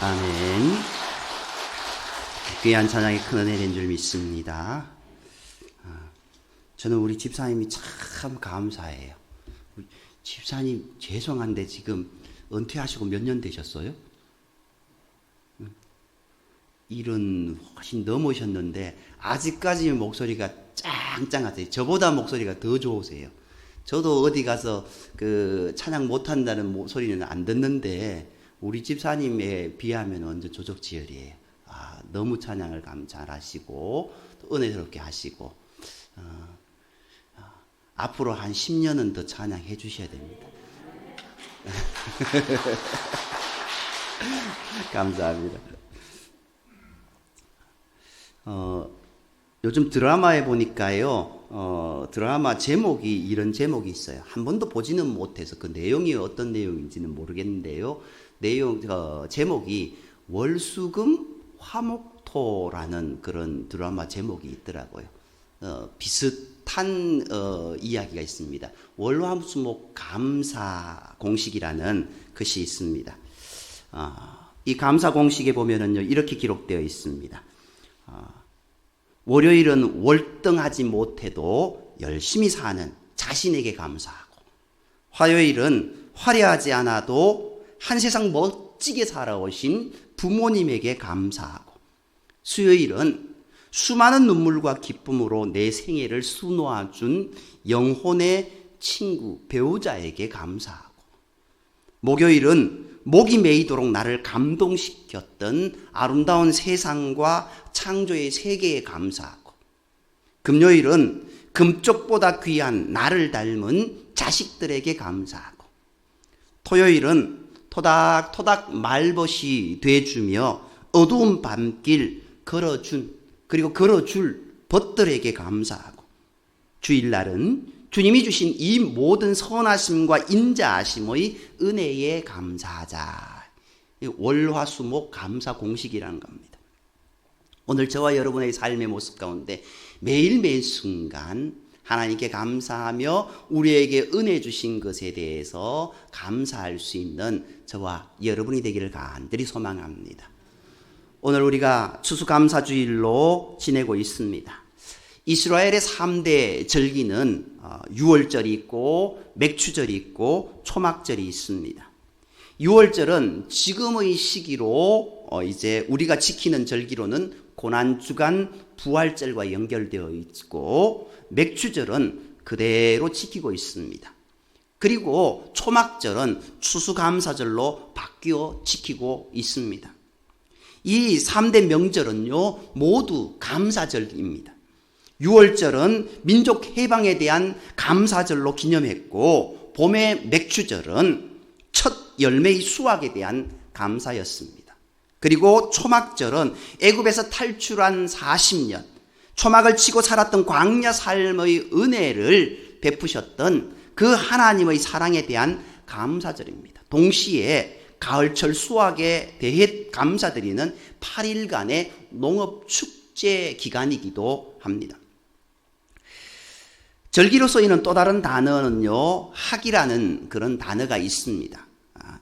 아멘. 귀한 찬양이 큰 은혜 된 줄 믿습니다. 저는 우리 집사님이 참 감사해요. 우리 집사님 죄송한데 지금 은퇴하시고 몇 년 되셨어요? 일은 훨씬 넘으셨는데 아직까지 목소리가 짱짱하세요. 저보다 목소리가 더 좋으세요. 저도 어디 가서 그 찬양 못한다는 소리는 안 듣는데 우리 집사님에 비하면 완전 조적지열이에요. 너무 찬양을 잘하시고 또 은혜스럽게 하시고 앞으로 한 10년은 더 찬양해 주셔야 됩니다. 감사합니다. 요즘 드라마에 보니까요, 드라마 제목이 이런 제목이 있어요. 한 번도 보지는 못해서 그 내용이 어떤 내용인지는 모르겠는데요. 제목이 월수금 화목토라는 그런 드라마 제목이 있더라고요. 비슷한 이야기가 있습니다. 월화수목 감사 공식이라는 것이 있습니다. 이 감사 공식에 보면은요, 이렇게 기록되어 있습니다. 월요일은 월등하지 못해도 열심히 사는 자신에게 감사하고, 화요일은 화려하지 않아도 한 세상 멋지게 살아오신 부모님에게 감사하고, 수요일은 수많은 눈물과 기쁨으로 내 생애를 수놓아준 영혼의 친구, 배우자에게 감사하고, 목요일은 목이 메이도록 나를 감동시켰던 아름다운 세상과 창조의 세계에 감사하고, 금요일은 금쪽보다 귀한 나를 닮은 자식들에게 감사하고, 토요일은 토닥토닥 말벗이 돼주며 어두운 밤길 걸어줄 벗들에게 감사하고, 주일날은 주님이 주신 이 모든 선하심과 인자하심의 은혜에 감사하자. 월화수목 감사 공식이라는 겁니다. 오늘 저와 여러분의 삶의 모습 가운데 매일매일 순간 하나님께 감사하며 우리에게 은혜 주신 것에 대해서 감사할 수 있는 저와 여러분이 되기를 간절히 소망합니다. 오늘 우리가 추수감사주일로 지내고 있습니다. 이스라엘의 3대 절기는 유월절이 있고 맥추절이 있고 초막절이 있습니다. 유월절은 지금의 시기로 이제 우리가 지키는 절기로는 고난주간 부활절과 연결되어 있고, 맥추절은 그대로 지키고 있습니다. 그리고 초막절은 추수감사절로 바뀌어 지키고 있습니다. 이 3대 명절은요, 모두 감사절입니다. 6월절은 민족 해방에 대한 감사절로 기념했고, 봄의 맥추절은 첫 열매의 수확에 대한 감사였습니다. 그리고 초막절은 애굽에서 탈출한 40년, 초막을 치고 살았던 광야 삶의 은혜를 베푸셨던 그 하나님의 사랑에 대한 감사절입니다. 동시에 가을철 수확에 대해 감사드리는 8일간의 농업축제 기간이기도 합니다. 절기로 쓰이는 또 다른 단어는요, 학이라는 그런 단어가 있습니다.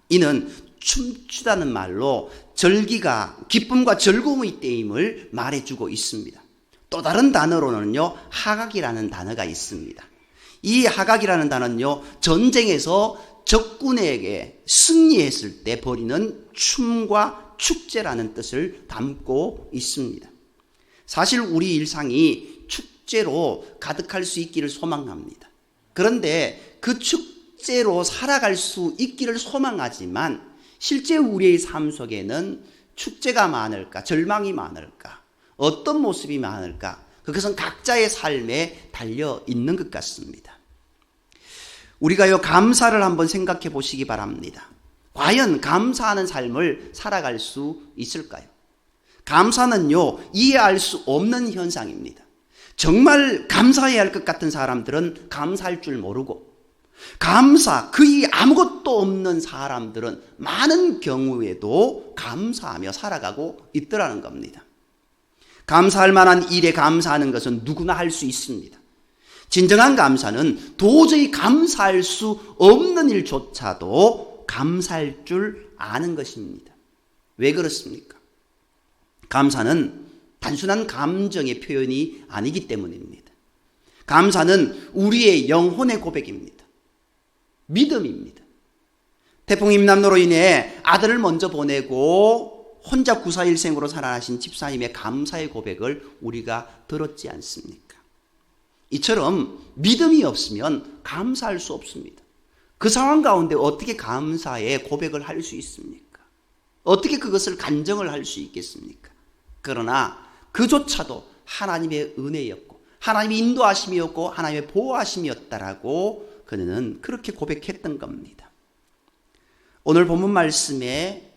이는 춤추다는 말로 절기가 기쁨과 즐거움의 때임을 말해주고 있습니다. 또 다른 단어로는요, 하각이라는 단어가 있습니다. 이 하각이라는 단어는요, 전쟁에서 적군에게 승리했을 때 벌이는 춤과 축제라는 뜻을 담고 있습니다. 사실 우리 일상이 축제로 가득할 수 있기를 소망합니다. 그런데 그 축제로 살아갈 수 있기를 소망하지만 실제 우리의 삶 속에는 축제가 많을까, 절망이 많을까, 어떤 모습이 많을까, 그것은 각자의 삶에 달려 있는 것 같습니다. 우리가요, 감사를 한번 생각해 보시기 바랍니다. 과연 감사하는 삶을 살아갈 수 있을까요? 감사는요, 이해할 수 없는 현상입니다. 정말 감사해야 할 것 같은 사람들은 감사할 줄 모르고, 거의 아무것도 없는 사람들은 많은 경우에도 감사하며 살아가고 있더라는 겁니다. 감사할 만한 일에 감사하는 것은 누구나 할 수 있습니다. 진정한 감사는 도저히 감사할 수 없는 일조차도 감사할 줄 아는 것입니다. 왜 그렇습니까? 감사는 단순한 감정의 표현이 아니기 때문입니다. 감사는 우리의 영혼의 고백입니다. 믿음입니다. 태풍 임남로로 인해 아들을 먼저 보내고 혼자 구사일생으로 살아나신 집사님의 감사의 고백을 우리가 들었지 않습니까? 이처럼 믿음이 없으면 감사할 수 없습니다. 그 상황 가운데 어떻게 감사의 고백을 할 수 있습니까? 어떻게 그것을 간증을 할 수 있겠습니까? 그러나 그조차도 하나님의 은혜였고 하나님의 인도하심이었고 하나님의 보호하심이었다라고 그는 그렇게 고백했던 겁니다. 오늘 본문 말씀에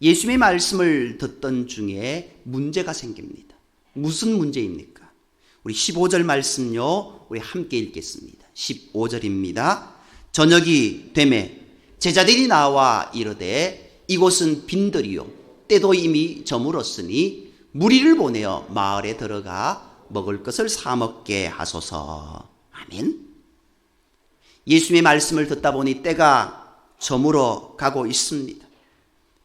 예수님의 말씀을 듣던 중에 문제가 생깁니다. 무슨 문제입니까? 우리 15절 말씀요, 우리 함께 읽겠습니다. 15절입니다. 저녁이 되매 제자들이 나와 이르되 이곳은 빈들이요 때도 이미 저물었으니 무리를 보내어 마을에 들어가 먹을 것을 사 먹게 하소서. 아멘. 예수님의 말씀을 듣다 보니 때가 저물어 가고 있습니다.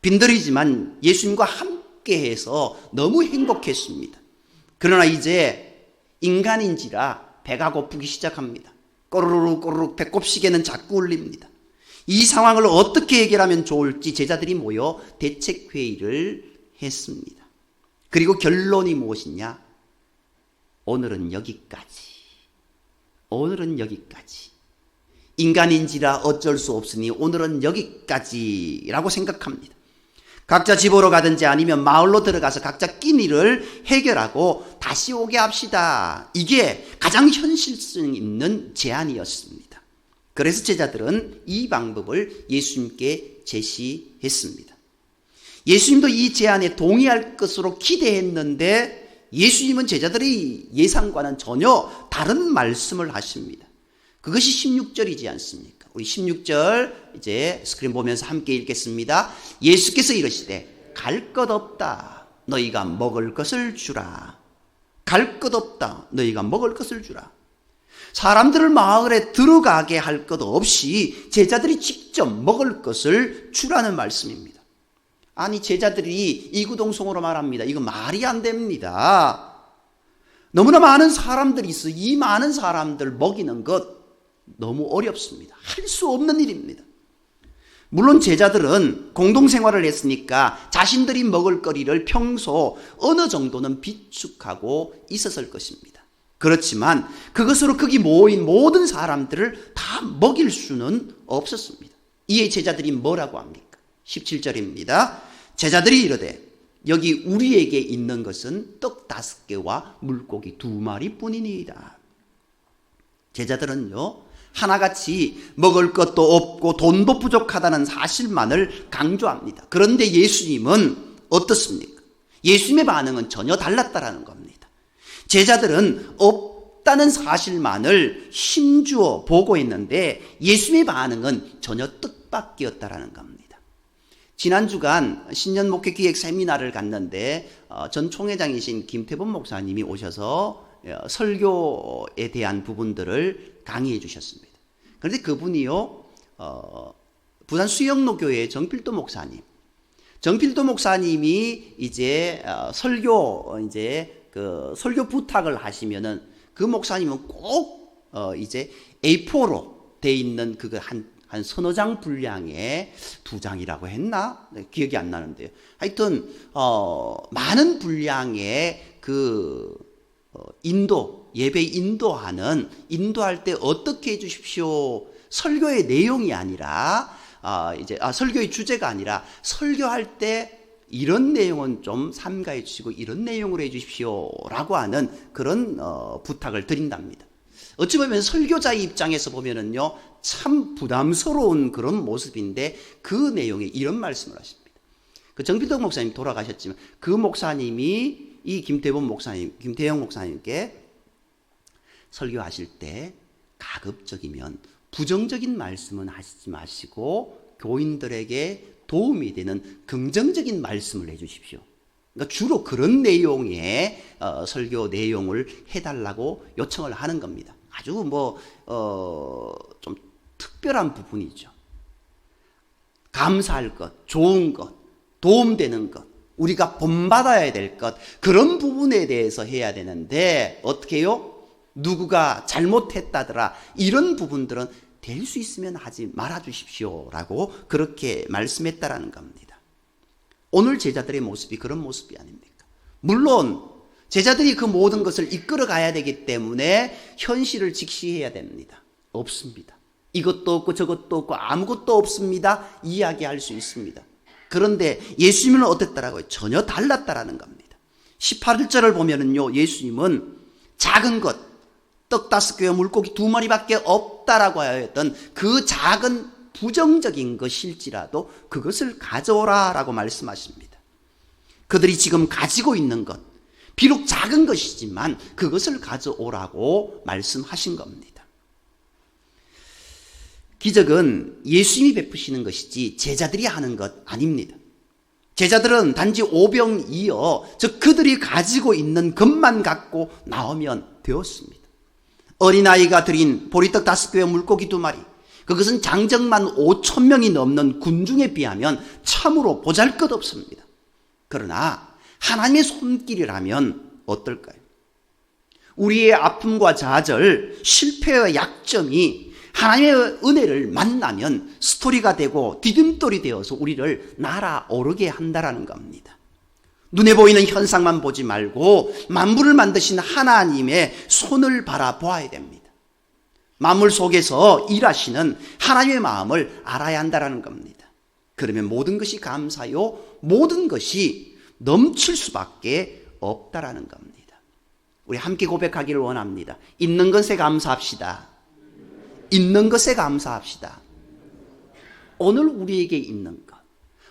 빈들이지만 예수님과 함께해서 너무 행복했습니다. 그러나 이제 인간인지라 배가 고프기 시작합니다. 꼬르륵 꼬르륵 배꼽시계는 자꾸 울립니다. 이 상황을 어떻게 해결하면 좋을지 제자들이 모여 대책회의를 했습니다. 그리고 결론이 무엇이냐? 오늘은 여기까지. 오늘은 여기까지. 인간인지라 어쩔 수 없으니 오늘은 여기까지라고 생각합니다. 각자 집으로 가든지 아니면 마을로 들어가서 각자 끼니를 해결하고 다시 오게 합시다. 이게 가장 현실성 있는 제안이었습니다. 그래서 제자들은 이 방법을 예수님께 제시했습니다. 예수님도 이 제안에 동의할 것으로 기대했는데 예수님은 제자들의 예상과는 전혀 다른 말씀을 하십니다. 그것이 16절이지 않습니까? 우리 16절 이제 스크린 보면서 함께 읽겠습니다. 예수께서 이르시되 갈 것 없다. 너희가 먹을 것을 주라. 갈 것 없다. 너희가 먹을 것을 주라. 사람들을 마을에 들어가게 할 것 없이 제자들이 직접 먹을 것을 주라는 말씀입니다. 아니 제자들이 이구동성으로 말합니다. 이거 말이 안 됩니다. 너무나 많은 사람들이 있어 이 많은 사람들 먹이는 것 너무 어렵습니다. 할 수 없는 일입니다. 물론 제자들은 공동생활을 했으니까 자신들이 먹을 거리를 평소 어느 정도는 비축하고 있었을 것입니다. 그렇지만 그것으로 거기 모인 모든 사람들을 다 먹일 수는 없었습니다. 이에 제자들이 뭐라고 합니까? 17절입니다. 제자들이 이르되 여기 우리에게 있는 것은 떡 5개와 물고기 2마리 뿐이니이다. 제자들은요 하나같이 먹을 것도 없고 돈도 부족하다는 사실만을 강조합니다. 그런데 예수님은 어떻습니까? 예수님의 반응은 전혀 달랐다라는 겁니다. 제자들은 없다는 사실만을 힘주어 보고했는데 예수님의 반응은 전혀 뜻밖이었다라는 겁니다. 지난 주간 신년 목회 기획 세미나를 갔는데 전 총회장이신 김태범 목사님이 오셔서 설교에 대한 부분들을 강의해 주셨습니다. 그런데 그분이요, 부산 수영로 교회 정필도 목사님이 이제 설교 부탁을 하시면은 그 목사님은 꼭 이제 A4로 돼 있는 그거 한 서너 장 분량의 2장이라고 했나? 네, 기억이 안 나는데요. 하여튼 많은 분량의 예배 인도할 때 어떻게 해 주십시오. 설교의 내용이 아니라, 설교의 주제가 아니라, 설교할 때 이런 내용은 좀 삼가해 주시고, 이런 내용으로 해 주십시오. 라고 하는 그런 부탁을 드린답니다. 어찌 보면 설교자의 입장에서 보면은요, 참 부담스러운 그런 모습인데, 그 내용에 이런 말씀을 하십니다. 그 정필덕 목사님 돌아가셨지만, 그 목사님이 이 김태영 목사님께 설교하실 때 가급적이면 부정적인 말씀은 하시지 마시고 교인들에게 도움이 되는 긍정적인 말씀을 해주십시오. 그러니까 주로 그런 내용의 설교 내용을 해달라고 요청을 하는 겁니다. 아주 좀 특별한 부분이죠. 감사할 것, 좋은 것, 도움되는 것, 우리가 본받아야 될 것, 그런 부분에 대해서 해야 되는데 어떻게 해요? 누구가 잘못했다더라, 이런 부분들은 될 수 있으면 하지 말아 주십시오 라고 그렇게 말씀했다라는 겁니다. 오늘 제자들의 모습이 그런 모습이 아닙니까? 물론 제자들이 그 모든 것을 이끌어 가야 되기 때문에 현실을 직시해야 됩니다. 없습니다. 이것도 없고 저것도 없고 아무것도 없습니다 이야기할 수 있습니다. 그런데 예수님은 어땠다라고요? 전혀 달랐다라는 겁니다. 18절을 보면은요, 예수님은 작은 것, 떡 5개와 물고기 2마리밖에 없다라고 하였던 그 작은 부정적인 것일지라도 그것을 가져오라라고 말씀하십니다. 그들이 지금 가지고 있는 것, 비록 작은 것이지만 그것을 가져오라고 말씀하신 겁니다. 기적은 예수님이 베푸시는 것이지 제자들이 하는 것 아닙니다. 제자들은 단지 오병이어, 즉 그들이 가지고 있는 것만 갖고 나오면 되었습니다. 어린아이가 드린 보리떡 5개와 물고기 2마리, 그것은 장정만 5,000명이 넘는 군중에 비하면 참으로 보잘것없습니다. 그러나 하나님의 손길이라면 어떨까요? 우리의 아픔과 좌절, 실패와 약점이 하나님의 은혜를 만나면 스토리가 되고 디딤돌이 되어서 우리를 날아오르게 한다라는 겁니다. 눈에 보이는 현상만 보지 말고 만물을 만드신 하나님의 손을 바라보아야 됩니다. 만물 속에서 일하시는 하나님의 마음을 알아야 한다라는 겁니다. 그러면 모든 것이 감사요, 모든 것이 넘칠 수밖에 없다라는 겁니다. 우리 함께 고백하기를 원합니다. 있는 것에 감사합시다. 있는 것에 감사합시다. 오늘 우리에게 있는 것,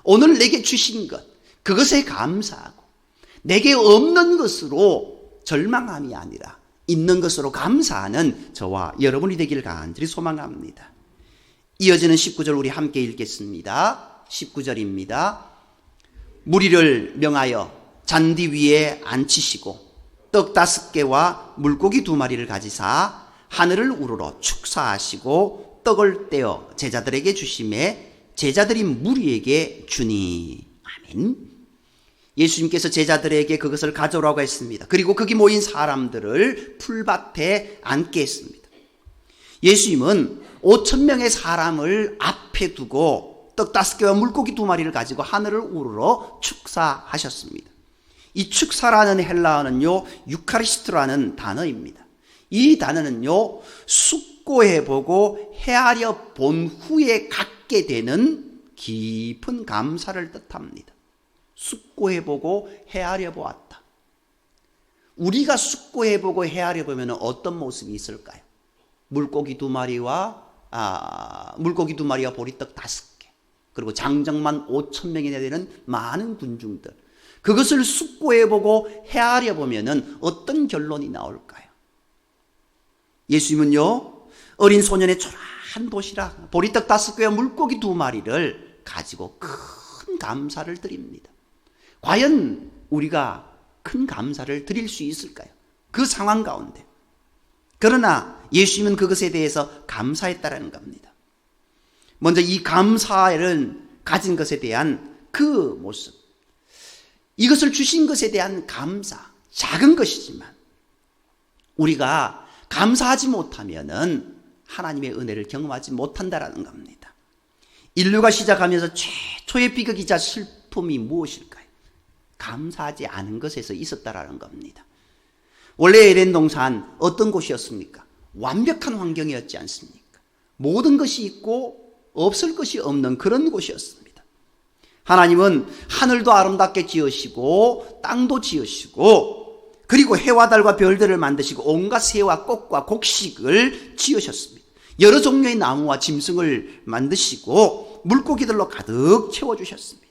오늘 내게 주신 것, 그것에 감사하고 내게 없는 것으로 절망함이 아니라 있는 것으로 감사하는 저와 여러분이 되기를 간절히 소망합니다. 이어지는 19절 우리 함께 읽겠습니다. 19절입니다. 무리를 명하여 잔디 위에 앉히시고 떡 5개와 물고기 2마리를 가지사 하늘을 우러러 축사하시고 떡을 떼어 제자들에게 주심에 제자들이 무리에게 주니. 아멘. 예수님께서 제자들에게 그것을 가져오라고 했습니다. 그리고 거기 모인 사람들을 풀밭에 앉게 했습니다. 예수님은 5,000명의 사람을 앞에 두고 떡 5개와 물고기 2마리를 가지고 하늘을 우러러 축사하셨습니다. 이 축사라는 헬라어는요, 유카리스트라는 단어입니다. 이 단어는요, 숙고해보고 헤아려 본 후에 갖게 되는 깊은 감사를 뜻합니다. 숙고해보고 헤아려 보았다. 우리가 숙고해보고 헤아려 보면 어떤 모습이 있을까요? 물고기 2마리와 보리떡 5개, 그리고 장정만 5,000명이나 되는 많은 군중들, 그것을 숙고해보고 헤아려 보면 어떤 결론이 나올까요? 예수님은요, 어린 소년의 초라한 도시락 보리떡 5개와 물고기 2마리를 가지고 큰 감사를 드립니다. 과연 우리가 큰 감사를 드릴 수 있을까요? 그 상황 가운데. 그러나 예수님은 그것에 대해서 감사했다라는 겁니다. 먼저 이 감사를 가진 것에 대한 그 모습, 이것을 주신 것에 대한 감사, 작은 것이지만 우리가 감사하지 못하면은 하나님의 은혜를 경험하지 못한다라는 겁니다. 인류가 시작하면서 최초의 비극이자 슬픔이 무엇일까요? 감사하지 않은 것에서 있었다라는 겁니다. 원래 에덴 동산 어떤 곳이었습니까? 완벽한 환경이었지 않습니까? 모든 것이 있고 없을 것이 없는 그런 곳이었습니다. 하나님은 하늘도 아름답게 지으시고 땅도 지으시고 그리고 해와 달과 별들을 만드시고 온갖 새와 꽃과 곡식을 지으셨습니다. 여러 종류의 나무와 짐승을 만드시고 물고기들로 가득 채워주셨습니다.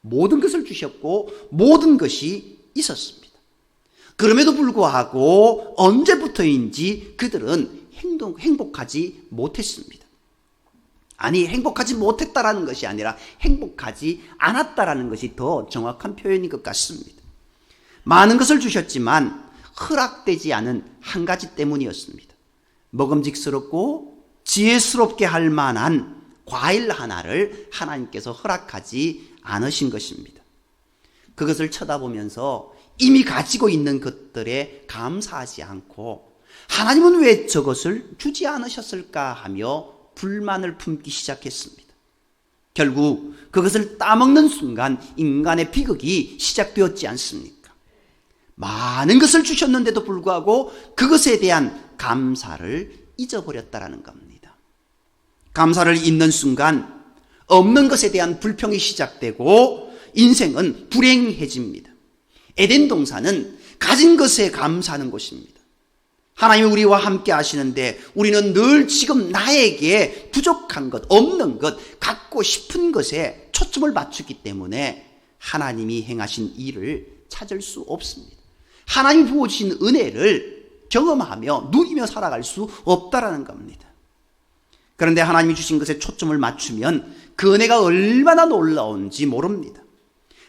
모든 것을 주셨고 모든 것이 있었습니다. 그럼에도 불구하고 언제부터인지 그들은 행복하지 못했습니다. 아니, 행복하지 못했다라는 것이 아니라 행복하지 않았다라는 것이 더 정확한 표현인 것 같습니다. 많은 것을 주셨지만 허락되지 않은 한 가지 때문이었습니다. 먹음직스럽고 지혜스럽게 할 만한 과일 하나를 하나님께서 허락하지 않으신 것입니다. 그것을 쳐다보면서 이미 가지고 있는 것들에 감사하지 않고 하나님은 왜 저것을 주지 않으셨을까 하며 불만을 품기 시작했습니다. 결국 그것을 따먹는 순간 인간의 비극이 시작되었지 않습니까? 많은 것을 주셨는데도 불구하고 그것에 대한 감사를 잊어버렸다라는 겁니다. 감사를 잊는 순간 없는 것에 대한 불평이 시작되고 인생은 불행해집니다. 에덴 동산은 가진 것에 감사하는 곳입니다. 하나님이 우리와 함께 하시는데 우리는 늘 지금 나에게 부족한 것, 없는 것, 갖고 싶은 것에 초점을 맞추기 때문에 하나님이 행하신 일을 찾을 수 없습니다. 하나님이 부어주신 은혜를 경험하며 누리며 살아갈 수 없다라는 겁니다. 그런데 하나님이 주신 것에 초점을 맞추면 그 은혜가 얼마나 놀라운지 모릅니다.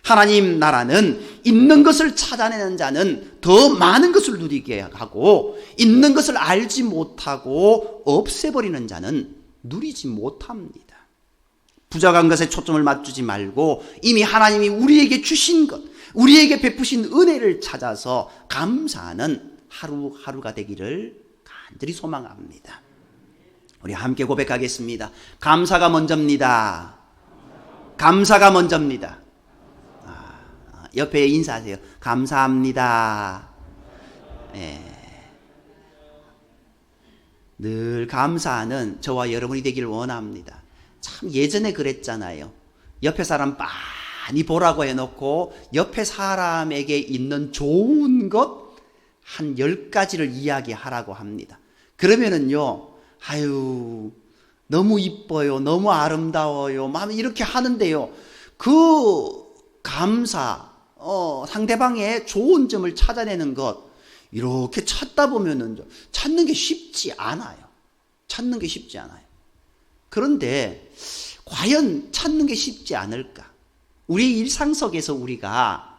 하나님 나라는 있는 것을 찾아내는 자는 더 많은 것을 누리게 하고 있는 것을 알지 못하고 없애버리는 자는 누리지 못합니다. 부족한 것에 초점을 맞추지 말고 이미 하나님이 우리에게 주신 것, 우리에게 베푸신 은혜를 찾아서 감사하는 하루하루가 되기를 간절히 소망합니다. 우리 함께 고백하겠습니다. 감사가 먼저입니다. 감사가 먼저입니다. 옆에 인사하세요. 감사합니다. 늘 감사하는 저와 여러분이 되기를 원합니다. 참 예전에 그랬잖아요. 옆에 사람 많이 보라고 해놓고 옆에 사람에게 있는 좋은 것 한 10가지를 이야기하라고 합니다. 그러면은요, 아유 너무 이뻐요, 너무 아름다워요, 막 이렇게 하는데요, 그 감사, 상대방의 좋은 점을 찾아내는 것 이렇게 찾다 보면은 찾는 게 쉽지 않아요. 찾는 게 쉽지 않아요. 그런데 과연 찾는 게 쉽지 않을까? 우리 일상 속에서 우리가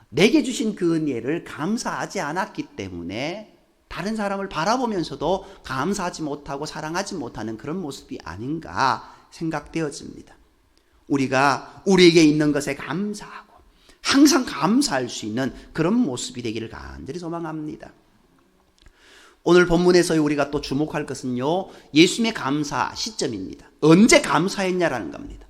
내게 주신 그 은혜를 감사하지 않았기 때문에 다른 사람을 바라보면서도 감사하지 못하고 사랑하지 못하는 그런 모습이 아닌가 생각되어집니다. 우리가 우리에게 있는 것에 감사하고 항상 감사할 수 있는 그런 모습이 되기를 간절히 소망합니다. 오늘 본문에서 우리가 또 주목할 것은요, 예수님의 감사 시점입니다. 언제 감사했냐라는 겁니다.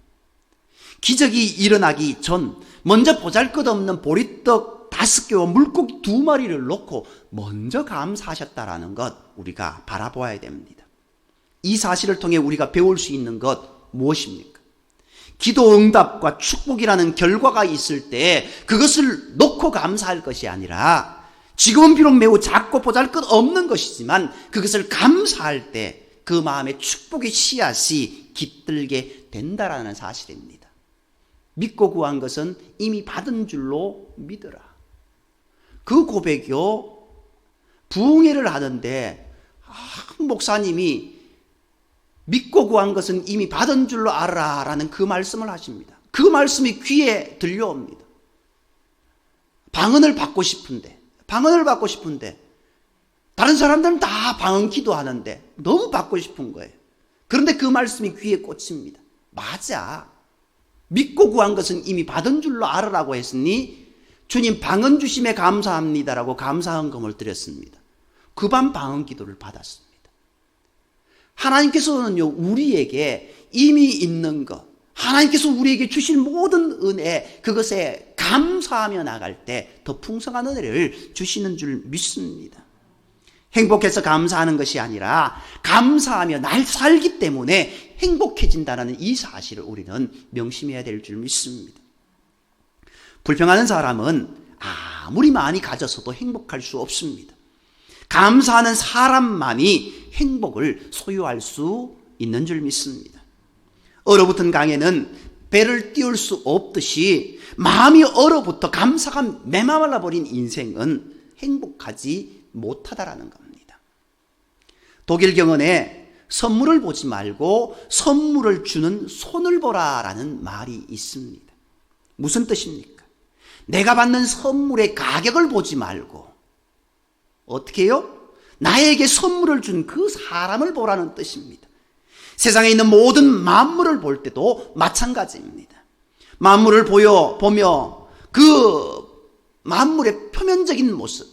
기적이 일어나기 전 먼저 보잘것없는 보리떡 5개와 물고기 2마리를 놓고 먼저 감사하셨다라는 것 우리가 바라보아야 됩니다. 이 사실을 통해 우리가 배울 수 있는 것 무엇입니까? 기도 응답과 축복이라는 결과가 있을 때 그것을 놓고 감사할 것이 아니라 지금은 비록 매우 작고 보잘것없는 것이지만 그것을 감사할 때 그 마음에 축복의 씨앗이 깃들게 된다라는 사실입니다. 믿고 구한 것은 이미 받은 줄로 믿으라. 그 고백이요, 부흥회를 하는데 목사님이 믿고 구한 것은 이미 받은 줄로 알아라 라는 그 말씀을 하십니다. 그 말씀이 귀에 들려옵니다. 방언을 받고 싶은데 다른 사람들은 다 방언 기도하는데 너무 받고 싶은 거예요. 그런데 그 말씀이 귀에 꽂힙니다. 맞아. 믿고 구한 것은 이미 받은 줄로 알으라고 했으니 주님 방언 주심에 감사합니다라고 감사헌금을 드렸습니다. 그 밤 방언 기도를 받았습니다. 하나님께서는요, 우리에게 이미 있는 것, 하나님께서 우리에게 주신 모든 은혜, 그것에 감사하며 나갈 때 더 풍성한 은혜를 주시는 줄 믿습니다. 행복해서 감사하는 것이 아니라 감사하며 날 살기 때문에 행복해진다는 이 사실을 우리는 명심해야 될 줄 믿습니다. 불평하는 사람은 아무리 많이 가졌어도 행복할 수 없습니다. 감사하는 사람만이 행복을 소유할 수 있는 줄 믿습니다. 얼어붙은 강에는 배를 띄울 수 없듯이 마음이 얼어붙어 감사가 메말라 버린 인생은 행복하지 못하다라는 겁니다. 독일 경언에 선물을 보지 말고 선물을 주는 손을 보라라는 말이 있습니다. 무슨 뜻입니까? 내가 받는 선물의 가격을 보지 말고 어떻게 해요? 나에게 선물을 준 그 사람을 보라는 뜻입니다. 세상에 있는 모든 만물을 볼 때도 마찬가지입니다. 만물을 보며 그 만물의 표면적인 모습,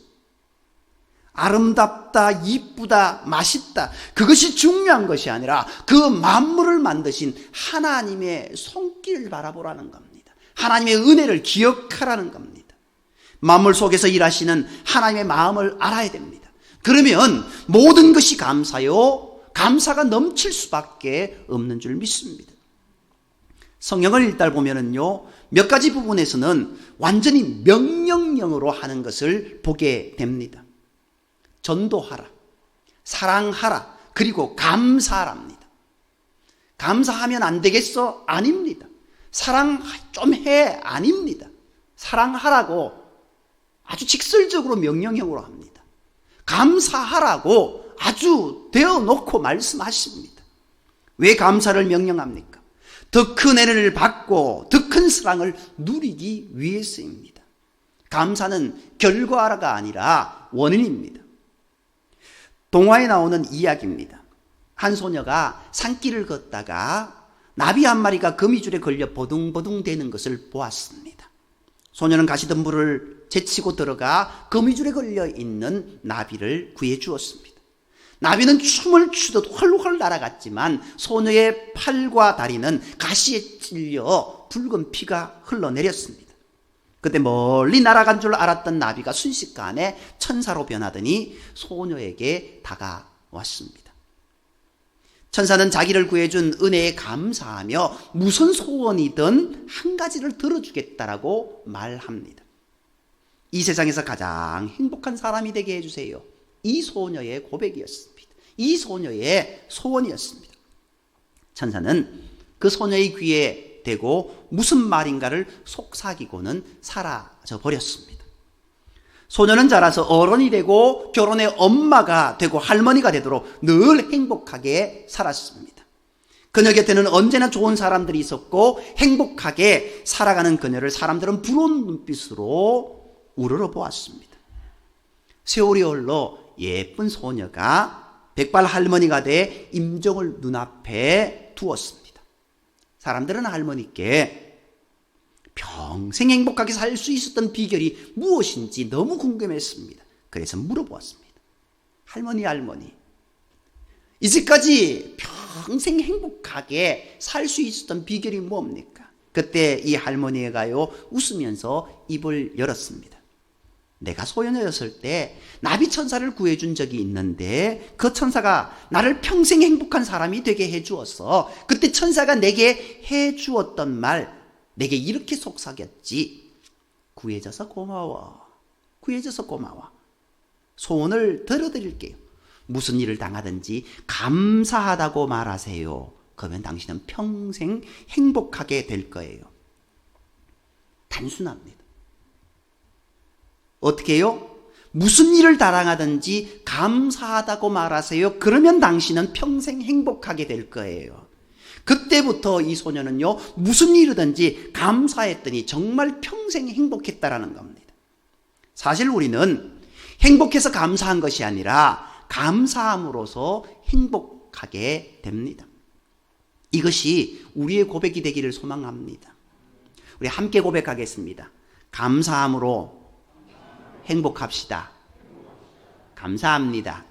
아름답다, 이쁘다, 맛있다, 그것이 중요한 것이 아니라 그 만물을 만드신 하나님의 손길을 바라보라는 겁니다. 하나님의 은혜를 기억하라는 겁니다. 만물 속에서 일하시는 하나님의 마음을 알아야 됩니다. 그러면 모든 것이 감사요, 감사가 넘칠 수밖에 없는 줄 믿습니다. 성경을 읽다 보면은요, 몇 가지 부분에서는 완전히 명령형으로 하는 것을 보게 됩니다. 전도하라, 사랑하라, 그리고 감사하랍니다. 감사하면 안 되겠어? 아닙니다. 사랑 좀 해? 아닙니다. 사랑하라고 아주 직설적으로 명령형으로 합니다. 감사하라고 아주 대어놓고 말씀하십니다. 왜 감사를 명령합니까? 더 큰 은혜를 받고 더 큰 사랑을 누리기 위해서입니다. 감사는 결과가 아니라 원인입니다. 동화에 나오는 이야기입니다. 한 소녀가 산길을 걷다가 나비 한 마리가 거미줄에 걸려 버둥버둥 대는 것을 보았습니다. 소녀는 가시덤불을 제치고 들어가 거미줄에 걸려 있는 나비를 구해 주었습니다. 나비는 춤을 추듯 훨훨 날아갔지만 소녀의 팔과 다리는 가시에 찔려 붉은 피가 흘러내렸습니다. 그때 멀리 날아간 줄 알았던 나비가 순식간에 천사로 변하더니 소녀에게 다가왔습니다. 천사는 자기를 구해준 은혜에 감사하며 무슨 소원이든 한 가지를 들어주겠다라고 말합니다. 이 세상에서 가장 행복한 사람이 되게 해주세요. 이 소녀의 고백이었습니다. 이 소녀의 소원이었습니다. 천사는 그 소녀의 귀에 대고 무슨 말인가를 속삭이고는 사라져 버렸습니다. 소녀는 자라서 어른이 되고 결혼의 엄마가 되고 할머니가 되도록 늘 행복하게 살았습니다. 그녀 곁에는 언제나 좋은 사람들이 있었고 행복하게 살아가는 그녀를 사람들은 부러운 눈빛으로 우러러 보았습니다. 세월이 흘러 예쁜 소녀가 백발 할머니가 돼 임종을 눈앞에 두었습니다. 사람들은 할머니께 평생 행복하게 살 수 있었던 비결이 무엇인지 너무 궁금했습니다. 그래서 물어보았습니다. 할머니, 이제까지 평생 행복하게 살 수 있었던 비결이 뭡니까? 그때 이 할머니가요, 웃으면서 입을 열었습니다. 내가 소녀였을 때 나비천사를 구해준 적이 있는데 그 천사가 나를 평생 행복한 사람이 되게 해주었어. 그때 천사가 내게 해주었던 말, 내게 이렇게 속삭였지. 구해줘서 고마워. 구해줘서 고마워. 소원을 들어드릴게요. 무슨 일을 당하든지 감사하다고 말하세요. 그러면 당신은 평생 행복하게 될 거예요. 단순합니다. 어떻게 해요? 무슨 일을 당하든지 감사하다고 말하세요. 그러면 당신은 평생 행복하게 될 거예요. 그때부터 이 소녀는요, 무슨 일이든지 감사했더니 정말 평생 행복했다라는 겁니다. 사실 우리는 행복해서 감사한 것이 아니라 감사함으로써 행복하게 됩니다. 이것이 우리의 고백이 되기를 소망합니다. 우리 함께 고백하겠습니다. 감사함으로 행복합시다. 감사합니다.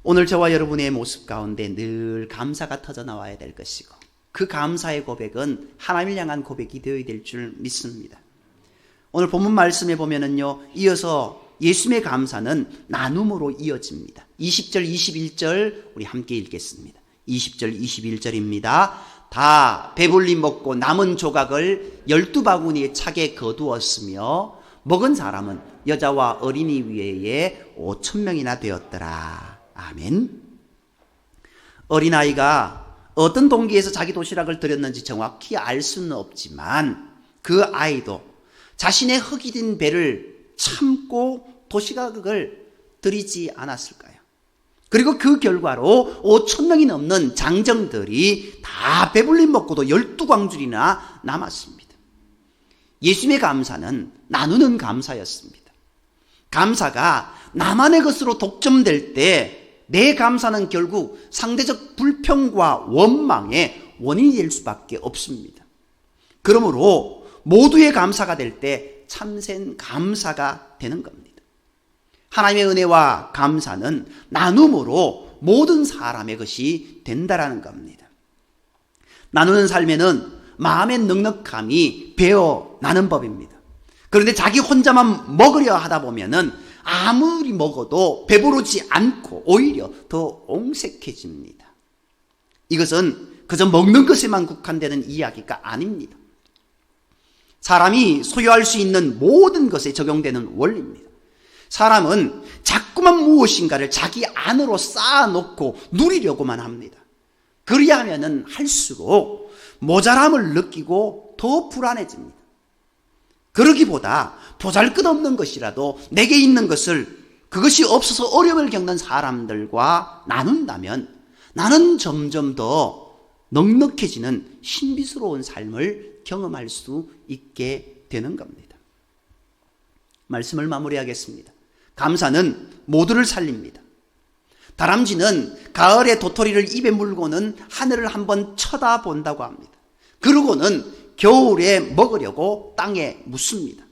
오늘 저와 여러분의 모습 가운데 늘 감사가 터져 나와야 될 것이고 그 감사의 고백은 하나님을 향한 고백이 되어야 될 줄 믿습니다. 오늘 본문 말씀에 보면은요, 이어서 예수님의 감사는 나눔으로 이어집니다. 20절, 21절 우리 함께 읽겠습니다. 20절, 21절입니다. 다 배불리 먹고 남은 조각을 12바구니에 차게 거두었으며 먹은 사람은 여자와 어린이 외에 5,000명이나 되었더라. 아멘. 어린아이가 어떤 동기에서 자기 도시락을 드렸는지 정확히 알 수는 없지만 그 아이도 자신의 흙이 든 배를 참고 도시락을 드리지 않았을까요? 그리고 그 결과로 5,000명이 넘는 장정들이 다 배불리 먹고도 12광줄이나 남았습니다. 예수님의 감사는 나누는 감사였습니다. 감사가 나만의 것으로 독점될 때 내 감사는 결국 상대적 불평과 원망의 원인이 될 수밖에 없습니다. 그러므로 모두의 감사가 될 때 참된 감사가 되는 겁니다. 하나님의 은혜와 감사는 나눔으로 모든 사람의 것이 된다라는 겁니다. 나누는 삶에는 마음의 넉넉함이 배어나는 법입니다. 그런데 자기 혼자만 먹으려 하다 보면은 아무리 먹어도 배부르지 않고 오히려 더 옹색해집니다. 이것은 그저 먹는 것에만 국한되는 이야기가 아닙니다. 사람이 소유할 수 있는 모든 것에 적용되는 원리입니다. 사람은 자꾸만 무엇인가를 자기 안으로 쌓아놓고 누리려고만 합니다. 그리하면은 할수록 모자람을 느끼고 더 불안해집니다. 그러기보다 보잘것없는 것이라도 내게 있는 것을 그것이 없어서 어려움을 겪는 사람들과 나눈다면 나는 점점 더 넉넉해지는 신비스러운 삶을 경험할 수 있게 되는 겁니다. 말씀을 마무리하겠습니다. 감사는 모두를 살립니다. 다람쥐는 가을에 도토리를 입에 물고는 하늘을 한번 쳐다본다고 합니다. 그러고는 겨울에 먹으려고 땅에 묻습니다.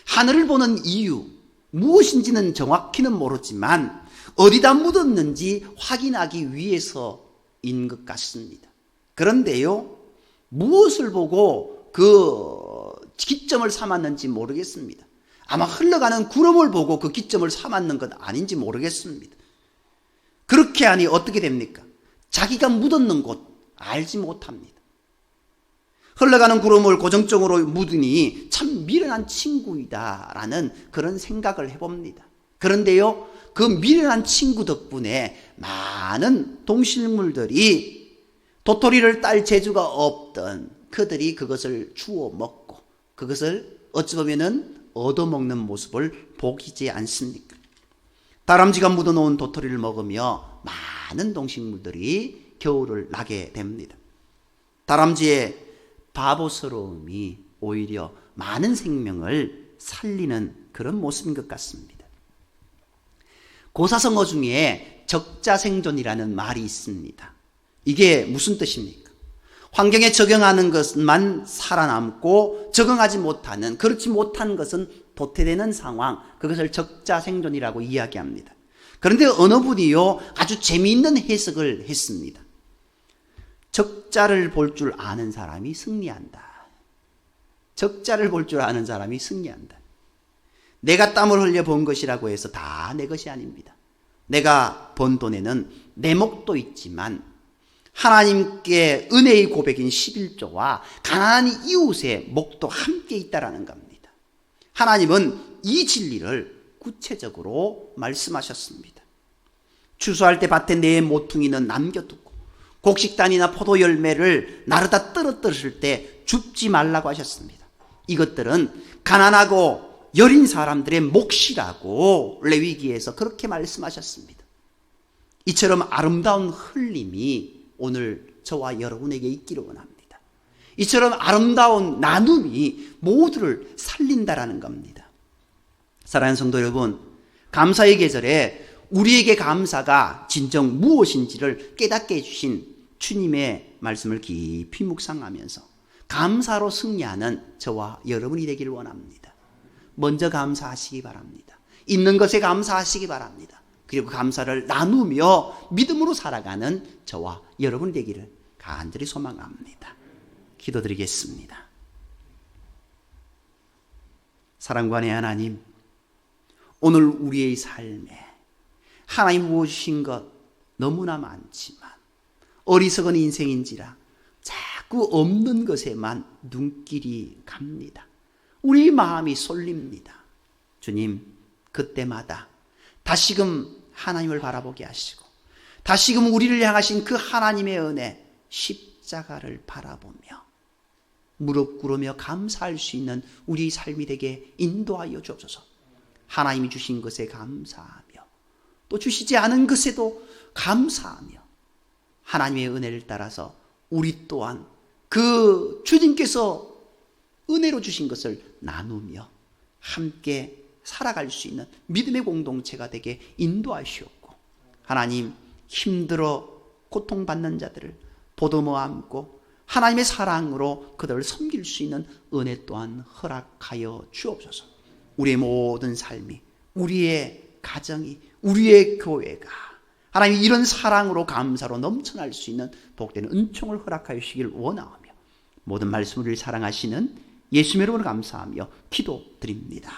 하늘을 보는 이유, 무엇인지는 정확히는 모르지만 어디다 묻었는지 확인하기 위해서인 것 같습니다. 그런데요, 무엇을 보고 그 기점을 삼았는지 모르겠습니다. 아마 흘러가는 구름을 보고 그 기점을 삼았는 것 아닌지 모르겠습니다. 그렇게 하니 어떻게 됩니까? 자기가 묻었는 곳 알지 못합니다. 흘러가는 구름을 고정적으로 묻으니 참 미련한 친구이다라는 그런 생각을 해봅니다. 그런데요, 그 미련한 친구 덕분에 많은 동식물들이 도토리를 딸 재주가 없던 그들이 그것을 주워 먹고 그것을 어찌 보면은 얻어먹는 모습을 보이지 않습니까? 다람쥐가 묻어놓은 도토리를 먹으며 많은 동식물들이 겨울을 나게 됩니다. 다람쥐의 바보스러움이 오히려 많은 생명을 살리는 그런 모습인 것 같습니다. 고사성어 중에 적자생존이라는 말이 있습니다. 이게 무슨 뜻입니까? 환경에 적응하는 것만 살아남고 적응하지 못하는, 그렇지 못한 것은 도태되는 상황, 그것을 적자생존이라고 이야기합니다. 그런데 어느 분이요 아주 재미있는 해석을 했습니다. 적자를 볼 줄 아는 사람이 승리한다. 적자를 볼 줄 아는 사람이 승리한다. 내가 땀을 흘려 번 것이라고 해서 다 내 것이 아닙니다. 내가 번 돈에는 내 목도 있지만 하나님께 은혜의 고백인 11조와 가난한 이웃의 목도 함께 있다라는 겁니다. 하나님은 이 진리를 구체적으로 말씀하셨습니다. 추수할 때 밭에 내 모퉁이는 남겨두고 곡식단이나 포도 열매를 나르다 떨어뜨렸을 때 줍지 말라고 하셨습니다. 이것들은 가난하고 여린 사람들의 몫이라고 레위기에서 그렇게 말씀하셨습니다. 이처럼 아름다운 흘림이 오늘 저와 여러분에게 있기를 원합니다. 이처럼 아름다운 나눔이 모두를 살린다라는 겁니다. 사랑하는 성도 여러분, 감사의 계절에 우리에게 감사가 진정 무엇인지를 깨닫게 해주신 주님의 말씀을 깊이 묵상하면서 감사로 승리하는 저와 여러분이 되기를 원합니다. 먼저 감사하시기 바랍니다. 있는 것에 감사하시기 바랍니다. 그리고 감사를 나누며 믿음으로 살아가는 저와 여러분이 되기를 간절히 소망합니다. 기도드리겠습니다. 사랑관의 하나님, 오늘 우리의 삶에 하나님 주신 것 너무나 많지만 어리석은 인생인지라 자꾸 없는 것에만 눈길이 갑니다. 우리 마음이 쏠립니다. 주님, 그때마다 다시금 하나님을 바라보게 하시고 다시금 우리를 향하신 그 하나님의 은혜 십자가를 바라보며 무릎 꿇으며 감사할 수 있는 우리 삶이 되게 인도하여 주옵소서. 하나님이 주신 것에 감사하며 또 주시지 않은 것에도 감사하며 하나님의 은혜를 따라서 우리 또한 그 주님께서 은혜로 주신 것을 나누며 함께 살아갈 수 있는 믿음의 공동체가 되게 인도하시옵고 하나님 힘들어 고통받는 자들을 보듬어 안고 하나님의 사랑으로 그들을 섬길 수 있는 은혜 또한 허락하여 주옵소서. 우리의 모든 삶이, 우리의 가정이, 우리의 교회가 하나님 이런 사랑으로 감사로 넘쳐날 수 있는 복된 은총을 허락하여 주시길 원하오며 모든 말씀을 사랑하시는 예수님의 이름으로 감사하며 기도드립니다.